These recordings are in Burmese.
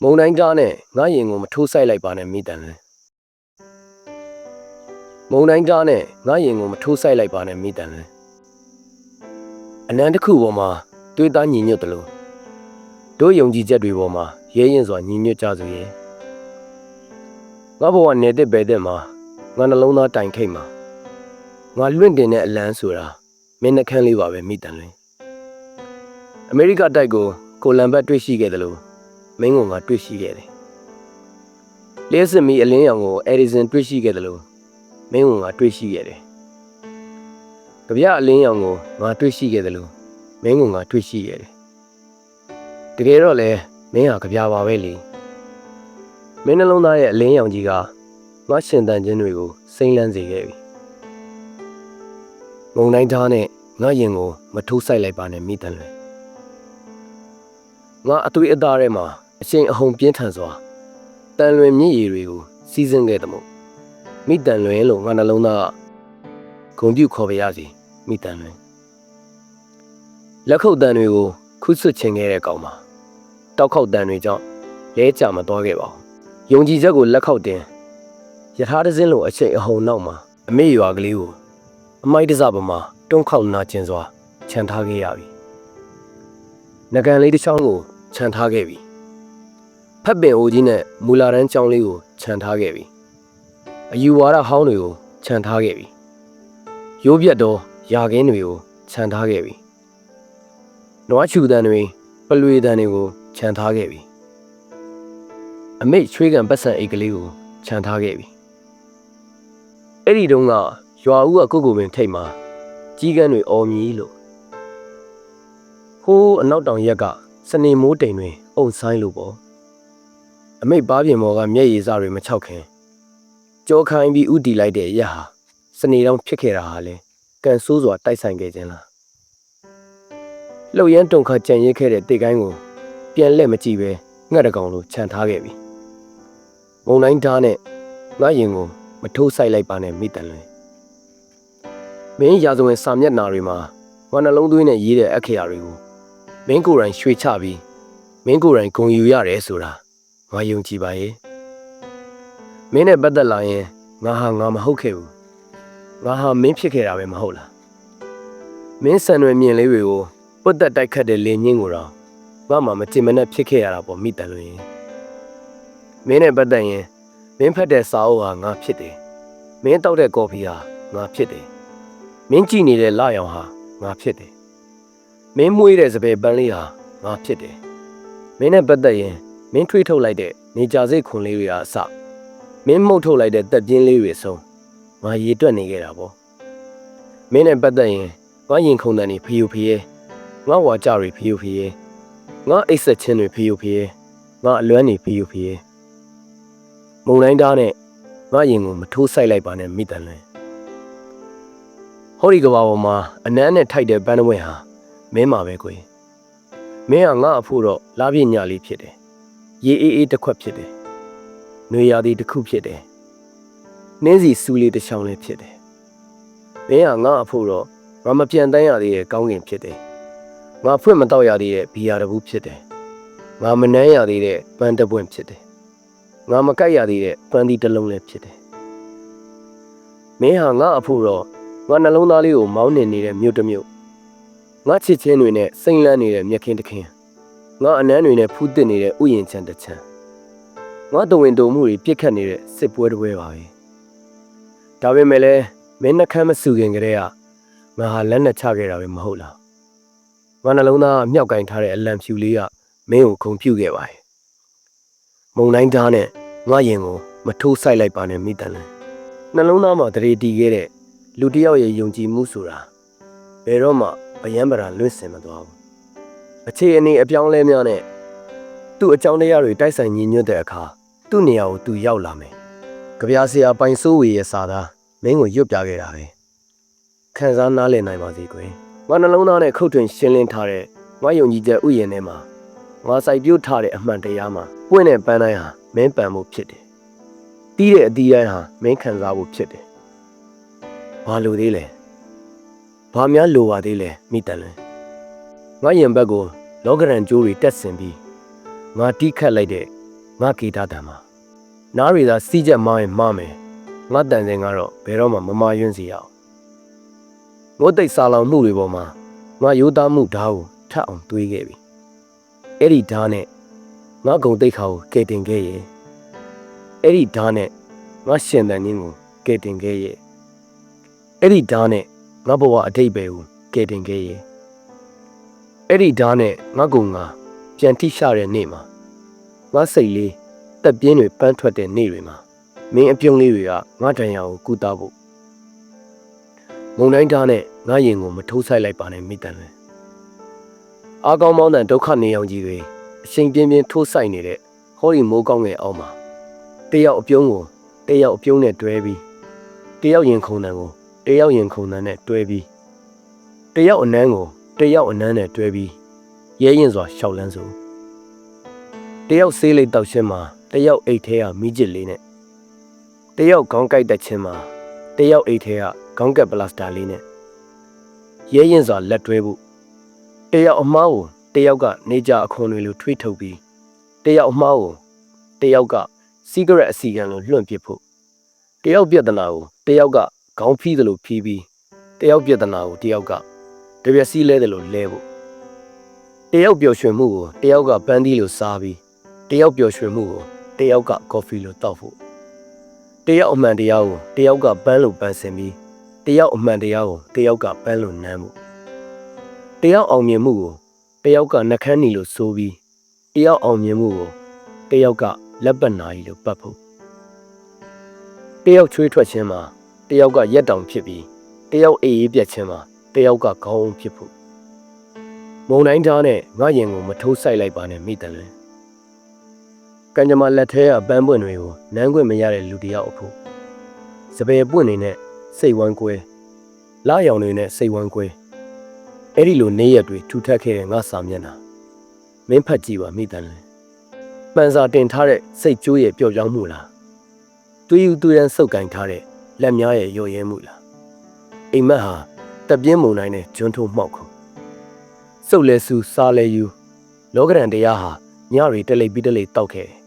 မုံတိုင်းကားနဲ့ငါရင်ကိုမထိုးဆိုင်လိုက်ပါနဲ့မိတန်လဲမုံတိုင်းကားနဲ့ငါရင်ကိုမထိုးဆိုင်လိုက်ပါနဲ့မိတန်လဲအနန္တခုပေါ်မှာတွေးသားညီညွတ်တယ်လို့တို့ယုံကြည်ချက်တွေပေါ်မှာရဲရင်စွာညီညွတ်ကြစို့ရဲ့ငါဘဝနေတဲ့ဘဲတဲ့မှာငါနှလုံးသားတိုင်ခိတ်မှာငါလွင့်တင်တဲ့အလန်းဆိုတာမင်းနှခမ်းလေးပါပဲမိတန်လဲအမေရိကတိုက်ကိုလံဘတ်တွေ့ရှိခဲ့တယ်လို့မင်းကငါတွေ့ရှိခဲ့တယ်လျှက်စစ်မီအလင်းရောင်ကိုအဲဒီဆန်တွေ့ရှိခဲ့တယ်လို့မင်းကငါတွေ့ရှိခဲ့တယ်ကြပြအလင်းရောင်ကိုငါတွေ့ရှိခဲ့တယ်လို့မင်းကငါတွေ့ရှိခဲ့တယ်တကယ်တော့လေမင်းဟာကြပြပါပဲလေမင်းနှလုံးသားရဲ့အလင်းရောင်ကြီးကငါရှင်တန်ခြင်းတွေကိုစိမ့်လန်းစေခဲ့ပြီမုံတိုင်းသားနဲ့ငါရင်ကိုမထိုးဆိုင်လိုက်ပါနဲ့မိတန်လွယ်ငါအသွေးအသားထဲမှာအချိန်အဟုန်ပြင်းထန်စွာတန်လွင်မြင့်ရည်တွေကိုစီးဆင်းခဲ့တယ်မို့မိတန်လွယ်လို့ငါနှလုံးသားကဂုံပြုခေါ်ပါရစီမိတန်လွယ်လက်ခုပ်တန်တွေကိုခုဆွတ်ချင်ခဲ့တဲ့ကောင်မှာတောက်ခေါက်တန်တွေကြောင့်လဲကျမသွားခဲ့ပါဘူးယုံကြည်ချက်ကိုလက်ခေါက်တင်ယထာတစင်းလိုအချိန်အဟုန်နောက်မှာအမေရွာကလေးကိုအမိုက်တစပမှာတွန်းခေါက်နာကျင်စွာခြံထားခဲ့ရပြီနဂန်လေးတစ်ချောင်းကိုခြံထားခဲ့ပြီဖက်ပင်အိုကြီးနဲ့မူလာတန်းကျောင်းလေးကိုခြံထားခဲ့ပြီအယူဝါဒဟောင်းတွေကိုခြံထားခဲ့ပြီရိုးပြတ်သောယာကင်းတွေကိုခြံထားခဲ့ပြီနွားချူတန်တွေပလွေတန်တွေကိုခြံထားခဲ့ပြီအမိတ်ချွေးကန်ပတ်စံအိတ်ကလေးကိုခြံထားခဲ့ပြီအဲ့ဒီတုန်းကရွာဦးကကိုပင်ထိတ်မှာကြီးကန်းတွေအော်မြည်လို့ဟိုးအနောက်တောင်ရက်ကစနေမိုးတိမ်တွေအုံဆိုင်လို့ပေါ့အမိတ်ပါးပြင်ပေါ်ကမျက်ရည်စတွေမချောက်ခင်ကြောခိုင်းပြီးဥတီလိုက်တဲ့ရက်ဟာစနေတောင်ဖြစ်ခဲ့တာဟာလေကန်ဆိုးစွာတိုက်ဆိုင်ခဲ့ခြင်းလားလှုပ်ရမ်းတုန်ခါကြံရစ်ခဲ့တဲ့တိတ်ကိုင်းကိုပြန်လက်မကြည့်ပဲငှက်တကောင်လိုခြံထားခဲ့ပြီမုံတိုင်းဓာတ်နဲ့ငါရင်ကိုမထိုးဆိုင်လိုက်ပါနဲ့မိတန်လွင်မင်းရာဇဝင်စာမျက်နှာတွေမှာငါနှလုံးသွင်းနဲ့ရေးတဲ့အခရာတွေကိုမင်းကိုယ်တိုင်ရွှေချပြီးမင်းကိုယ်တိုင်ဂုဏ်ယူရတယ်ဆိုတာငါယုံကြည်ပါရဲ့မင်းနဲ့ပတ်သက်လာရင်ငါမဟုတ်ခဲ့ဘူးငါမင်းဖြစ်ခဲ့တာပဲမဟုတ်လားမင်းဆန်ရွယ်မြင်လေးတွေကိုပုတ်သက်တိုက်ခတ်တဲ့လင်းညင်းကိုတော့ငါမှမကြင်မနဲ့ဖြစ်ခဲ့ရတာပေါ့မိတန်လွင်မင်းနဲ့ပတ်သက်ရင်မင်းဖတ်တဲ့စာအုပ်ဟာငါဖြစ်တယ်မင်းတောက်တဲ့ကော်ဖီဟာငါဖြစ်တယ်မင်းကြည့်နေတဲ့လရောင်ဟာငါဖြစ်တယ်မင်းမွေးတဲ့စပယ်ပန်းလေးဟာငါဖြစ်တယ်မင်းနဲ့ပတ်သက်ရင်မင်းထွေးထုတ်လိုက်တဲ့နေကြစိတ်ခွန်လေးတွေကအစမင်းမှုတ်ထုတ်လိုက်တဲ့တက်ပြင်းလေးတွေဆုံးငါရေတွက်နေခဲ့တာပေါ့မင်းနဲ့ပတ်သက်ရင်ငါရင်ခုန်တန်တွေဖျူဖျဲငါဝါကြတွေဖျူဖျဲငါအိတ်ဆက်ချင်းတွေဖျူဖျဲငါအလွမ်းတွေဖျူဖျဲမုံတိုင်းသားနဲ့ငါရင်ကိုမထိုးဆိုင်လိုက်ပါနဲ့မိတန်လွင်ဟောဒီကဘာပေါ်မှာအနမ်းနဲ့ထိုက်တဲ့ပန်းတဝင်းဟာမင်းမှာပဲကွယ်မင်းဟာငါအဖို့တော့လားပြညလေးဖြစ်တယ်ရေအေးအေးတစ်ခွက်ဖြစ်တယ်နှွေရာသီတစ်ခုဖြစ်တယ်နှင်းစီစူးလေးတစ်ချောင်းလေးဖြစ်တယ်မင်းဟာငါအဖို့တော့ငါမပြန်တန်းရသေးတဲ့ကောင်းကင်ဖြစ်တယ်ငါဖွင့်မတော့ရသေးတဲ့ဘီယာတဘူးဖြစ်တယ်ငါမနှမ်းရသေးတဲ့ပန်းတပွင့်ဖြစ်တယ်ငါမကိုက်ရသေးတဲ့ပန်းသီးတစ်လုံးလည်းဖြစ်တယ်မင်းဟာငါအဖို့တော့ငါနှလုံးသားလေးကိုမောင်းနှင်နေတဲ့မြို့တစ်မြို့ငါချစ်ချင်းတွေနဲ့စိမ့်လန်းနေတဲ့မြက်ခင်းတစ်ခင်းငါအနမ်းတွေနဲ့ဖူးတစ်နေတဲ့ဥယျာဉ်ချမ်းတစ်ချမ်းငါတဝင်းတုံမှုတွေပြစ်ခတ်နေတဲ့စစ်ပွဲတစ်ပွဲပါပဲဒါပေမဲ့လည်းမင်းနှခမ်းမစုခင်ကတည်းကငါဟာလက်နဲ့ချခဲ့တာပဲမဟုတ်လားငါနှလုံးသားမြောက်ကင်ထားတဲ့အလံဖြူလေးကမင်းကိုခုန်ပြုတ်ခဲ့ပါရဲ့မုံတိုင်းဓာတ်နဲ့ငါရင်ကိုမထိုးဆိုင်လိုက်ပါနဲ့မိတန်လန်နှလုံးသားမှာတရေတီခဲ့တဲ့လူတစ်ယောက်ရဲ့ယုံကြည်မှုဆိုတာဘယ်တော့မှအယံပရာလွင့်စင်မသွားဘူးအခြေအနေအပြောင်းလဲများနဲ့သူ့အကြောင်းတရားတွေတိုက်ဆိုင်ညီညွတ်တဲ့အခါသူ့နေရာကိုသူရောက်လာမယ်ကြပြဆရာပိုင်စိုးဝေရဲ့စာသားမင်းကိုရွတ်ပြခဲ့တာပဲခံစားနားလည်နိုင်ပါစေကွယ်ငါနှလုံးသားနဲ့ခုတ်ထွင်ရှင်းလင်းထားတဲ့ငါယုံကြည်ချက်ဥယျာဉ်ထဲမှာငါစိုက်ပျိုးထားတဲ့အမှန်တရားမှာပွင့်တဲ့ပန်းတိုင်းဟာမင်းပန်ဖို့ဖြစ်တယ်တီးတဲ့အသီးတိုင်းဟာမင်းခံစားဖို့ဖြစ်တယ်ဘာလို့သေးလဲဘာများလိုပါသေးလဲမိတန်လဲငါရင်ဘက်ကိုလောကရန်ကျိုးတွေတက်ဆင်ပြီးငါတီးခတ်လိုက်တဲ့ ငါဂီတတန်မှာနားရီသာစီးချက်မားရင်မားမယ်ငါတန်စင်ကတော့ဘယ်တော့မှမမာယွန်းစီရအောင်ငို့တိတ်စာလောင်မှုတွေပေါ်မှာငါရိုးသားမှုဓာတ်ကိုထပ်အောင်တွေးခဲ့ပြီအဲ့ဒီဓာတ်နဲ့ငါဂုံတိတ်ခါကိုကဲတင်ခဲ့ရဲ့အဲ့ဒီဓာတ်နဲ့ငါရှင်တန်င်းကိုကဲတင်ခဲ့ရဲ့အဲ့ဒီဓာတ်နဲ့ငါဘဝအတိတ်ပဲကိုကဲတင်ခဲ့ရဲ့အဲ့ဒီဓာတ်နဲ့ငါကုံငါပြန်ထိရှတဲ့နေ့မှာငါစိတ်လေးတက်ပြင်းတွေပန်းထွက်တဲ့နေ့တွေမှာမင်းအပြုံးလေးတွေကငါတန်ရာကိုကူတာဖို့မုံတိုင်းဓာတ်နဲ့ငါရင်ကိုမထိုးဆိုင်လိုက်ပါနဲ့မိတန်ပဲအားကောင်းမောင်းတဲ့ဒုက္ခနေအောင်ကြီးတွေအချိန်ပြင်းပြင်းထိုးဆိုင်နေတဲ့ဟောဒီမိုးကောင်းငယ်အောက်မှာတယောက်အပြုံးကိုတယောက်အပြုံးနဲ့တွဲပြီးတယောက်ရင်ခုန်တန်ကိုတယောက်ရင်ခုန်တန်နဲ့တွဲပြီးတယောက်အနမ်းကိုတယောက်အနမ်းနဲ့တွဲပြီးရဲရင်စွာရှောက်လန်းစို့တယောက်ဆေးလိတ်တောက်ချင်းမှာတယောက်အိတ်ထဲကမိကျစ်လေးနဲ့တယောက်ခေါင်းကိုက်တက်ချင်းမှာတယောက်အိတ်ထဲကခေါင်းကက်ပလတ်စတာလေးနဲ့ရဲရင်စွာလက်တွဲဖို့တယောက်အမားကိုတယောက်ကနေကြအခွန်တွေလိုထွေးထုတ်ပြီးတယောက်အမားကိုတယောက်ကစီဂရက်အစီကန်လိုလွှင့်ပစ်ဖို့တယောက်ပြဿနာကိုတယောက်ကခေါင်းဖီးသလိုဖီးပြီးတယောက်ပြဿနာကိုတယောက်ကတပြက်စီးလဲတယ်လို့လဲဖို့တယောက်ပျော်ရွှင်မှုကိုတယောက်ကပန်းသီးလိုစားပြီးတယောက်ပျော်ရွှင်မှုကိုတယောက်ကကော်ဖီလိုတောက်ဖို့တယောက်အမှန်တရားကိုတယောက်ကပန်းလိုပန်းစင်ပြီးတယောက်အမှန်တရားကိုတယောက်ကပန်းလိုနမ်းဖို့တယောက်အောင်မြင်မှုကိုတယောက်ကနှကန်းနီလိုဆိုးပြီးတယောက်အောင်မြင်မှုကိုတယောက်ကလက်ပတ်နာရီလိုပတ်ဖို့တယောက်ချွေးထွက်ခြင်းမှာတယောက်ကရက်တောင်ဖြစ်ပြီးတယောက်အေးအေးပြတ်ခြင်းမှာတယောက်ကခေါင်းဖြစ်ဖို့မုံတိုင်းဓာတ်နဲ့ငါရင်ကိုမထိုးဆိုင်လိုက်ပါနဲ့မိတန်လဲကံကြမ္မာလက်ထဲကပန်းပွင့်တွေကိုနမ်းခွင့်မရတဲ့လူတယောက်အဖို့စပယ်ပွင့်နေနဲ့စိတ်ဝမ်းကွဲလာရောင်တွေနဲ့စိတ်ဝမ်းကွဲအဲ့ဒီလိုနေရက်တွေထူထပ်ခဲ့တဲ့ငါစာမျက်နှာမင်းဖတ်ကြည့်ပါမိတန်လဲပန်းစာတင်ထားတဲ့စိတ်ကြိုးရဲ့ပျော့ပြောင်းမှုလားတွေးယူတွေးရန်စုပ်ကန်ထားတဲ့လက်များရဲ့ရော့ရဲမှုလားအိမ်မက်ဟာတက်ပြင်းမုံတိုင်းနဲ့ကျွန်းထိုးမှောက်ခုစုပ်လဲဆူစားလဲယူလောကရန်တရားဟာညရီတလိပ်ပြီးတလိပ်တောက်ခဲ့တယ်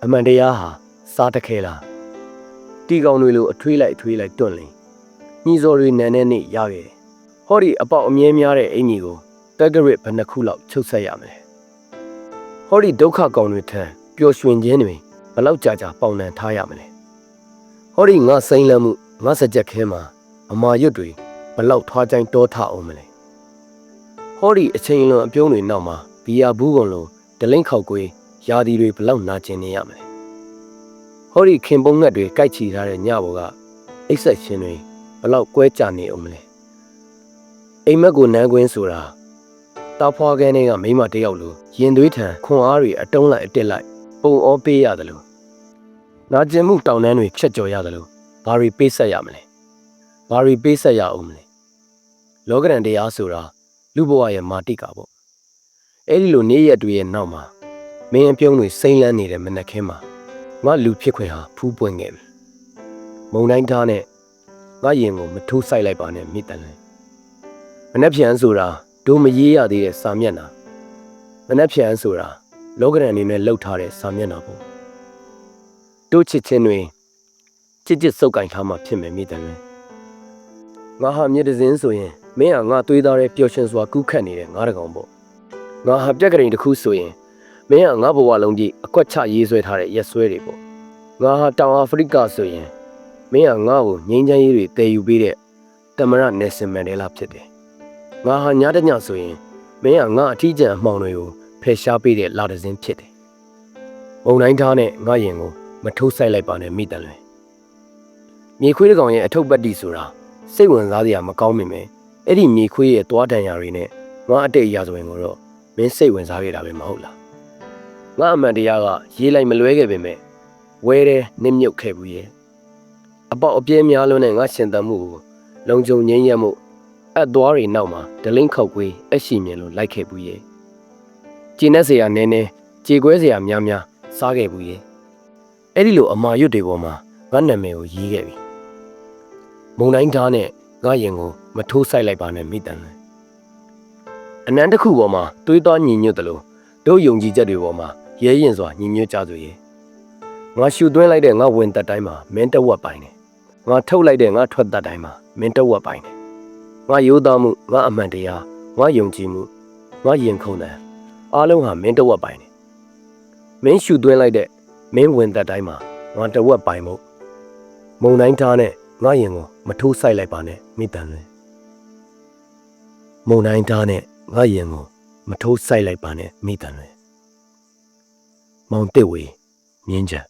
အမှန်တရားဟာစားတခဲလားတီကောင်တွေလိုအထွေးလိုက်တွန့်လင်ညီစော်တွေနန်းနဲ့နေရခဲ့တယ်ဟောဒီအပေါက်အမြဲများတဲ့အင်ကြီးကိုတက်ကရစ်ဘယ်နှခုလောက်ချုပ်ဆက်ရမလဲဟောဒီဒုက္ခကောင်တွေထံပျော်ရွှင်ခြင်းတွေဘလောက်ကြာကြာပေါင်နှံထားရမလဲဟောဒီငါစိမ့်လမ်းမှုငါစကြက်ခဲမှာအမာရွတ်တွေဘလောက်ထွားချိုင်းတောထအောင်မလဲဟောဒီအချိန်လွန်အပြုံးတွေနောက်မှာဘီယာဘူးကုန်လိုဒလိမ့်ခောက်ကွေးယာဒီတွေဘလောက်နာကျင်နေရမလဲဟောဒီခင်ပုံငတ်တွေကြိုက်ချီထားတဲ့ညဘောကအိတ်ဆက်ရှင်တွေဘလောက်ကွဲကြနေအောင်မလဲအိမ်မက်ကိုနန်းကွင်းဆိုတာတာဖွားကန်းတွေကမိမတယောက်လိုရင်သွေးထံခွန်အားတွေအတုံးလိုက်အတက်လိုက်ပုံဩပေးရတယ်လို့နာကျင်မှုတောင်တန်းတွေဖြတ်ကျော်ရတယ်လို့ဘာတွေပေးဆက်ရမလဲဘာတွေပေးဆက်ရအောင်မလဲလောကရန်တရားဆိုတာလူဘဝရဲ့မာတိကာပေါ့အဲ့ဒီလိုနေ့ရက်တွေရဲ့နောက်မှာမင်းအပြုံးတွေစိမ့်လန်းနေတဲ့မနက်ခင်းမှာငါလူဖြစ်ခွင့်ဟာဖူးပွင့်ခဲ့ပြီမုံတိုင်းဓာတ်နဲ့ငါရင်ကိုမထိုးဆိုင်လိုက်ပါနဲ့မိတန်လဲမနှက်ဖြန်ဆိုတာတို့မရေးရသေးတဲ့စာမျက်နှာမနှက်ဖြန်ဆိုတာလောကရန်အနေနဲ့လှုပ်ထားတဲ့စာမျက်နှာပေါ့တို့ချစ်ချင်းတွေချစ်စုပ်ကင်ထားမှဖြစ်မယ်မိတန်လဲငါဟာမြေတစင်းဆိုရင်မင်းဟာငါသွေးသားတဲ့ပျော်ရွှင်စွာကူးခတ်နေတဲ့ငါးတကောင်ပေါ့ငါဟာပြက်ကလေးတစ်ခုဆိုရင်မင်းဟာငါဘဝလုံးကြီးအကွက်ချရေးဆွဲထားတဲ့ရက်ဆွဲတွေပေါ့ငါဟာတောင်အာဖရိကဆိုရင်မင်းဟာငါ့ကိုငိမ့်ချမ်းရေးတွေတည်ယူပေးတဲ့တမရနယ်ဆင်မန်ဒဲလာဖြစ်တယ်ငါဟာညတညဆိုရင်မင်းဟာငါအထီးကျန်အမှောင်တွေကိုဖယ်ရှားပေးတဲ့လာတစင်းဖြစ်တယ်မုံတိုင်းထားနဲ့ငါရင်ကိုမထိုးဆိုင်လိုက်ပါနဲ့မိတန်လွင်မြေခွေးတကောင်ရဲ့အထုပ်ပတ်တီဆိုတာစိတ်ဝင်စားစရာမကောင်းမိမယ်အဲ့ဒီမြေခွေးရဲ့သွားတန်ရာတွေနဲ့ငါအတိတ်အရာဆိုရင်ကိုတော့မင်းစိတ်ဝင်စားခဲ့တာပဲမဟုတ်လားငါအမှန်တရားကရေးလိုက်မလွဲခဲ့ပေမဲ့ဝဲတဲ့နစ်မြုပ်ခဲ့ဘူးရဲ့အပေါက်အပြဲများလုံးနဲ့ငါရှင်သန်မှုကိုလုံခြုံငြိမ်းရမှုအပ်သွားတွေနောက်မှာဒလိမ့်ခောက်ကွေးအရှိမြင်လို့လိုက်ခဲ့ဘူးရဲ့ကျင်းနဲ့စရာနည်းနည်းကြေကွဲစရာများများစားခဲ့ဘူးရဲ့အဲ့ဒီလိုအမာရွတ်တွေပေါ်မှာငါနာမည်ကိုရေးခဲ့ပြီမုံတိုင်းဓာတ်နဲ့ငါရင်ကိုမထိုးဆိုင်လိုက်ပါနဲ့မိတန်လဲအနန်းတစ်ခုပေါ်မှာတွေးသွားညီညွတ်တယ်လို့တို့ယုံကြည်ချက်တွေပေါ်မှာ ရဲရင်စွာညီညွတ်ကြဆိုရဲ့ငါရှူသွင်းလိုက်တဲ့ငါဝင်သက်တိုင်းမှာမင်းတဝက်ပိုင်တယ်ငါထုတ်လိုက်တဲ့ငါထွက်သက်တိုင်းမှာမင်းတဝက်ပိုင်တယ်ငါရိုးသားမှုငါအမှန်တရားငါယုံကြည်မှုငါရင်ခုန်တယ်အားလုံးဟာမင်းတဝက်ပိုင်တယ်မင်းရှူသွင်းလိုက်တဲ့မင်းဝင်သက်တိုင်းမှာငါတဝက်ပိုင်မို့မုံတိုင်းထားနဲ့ငါရင်ကိုမထိုးဆိုင်လိုက်ပါနဲ့မိတန်လွင်မုံတိုင်းထားနဲ့ငါရင်ကိုမထိုးဆိုင်လိုက်ပါနဲ့မိတန်လွင်မောင်တစ်ဝေမြင်းချံ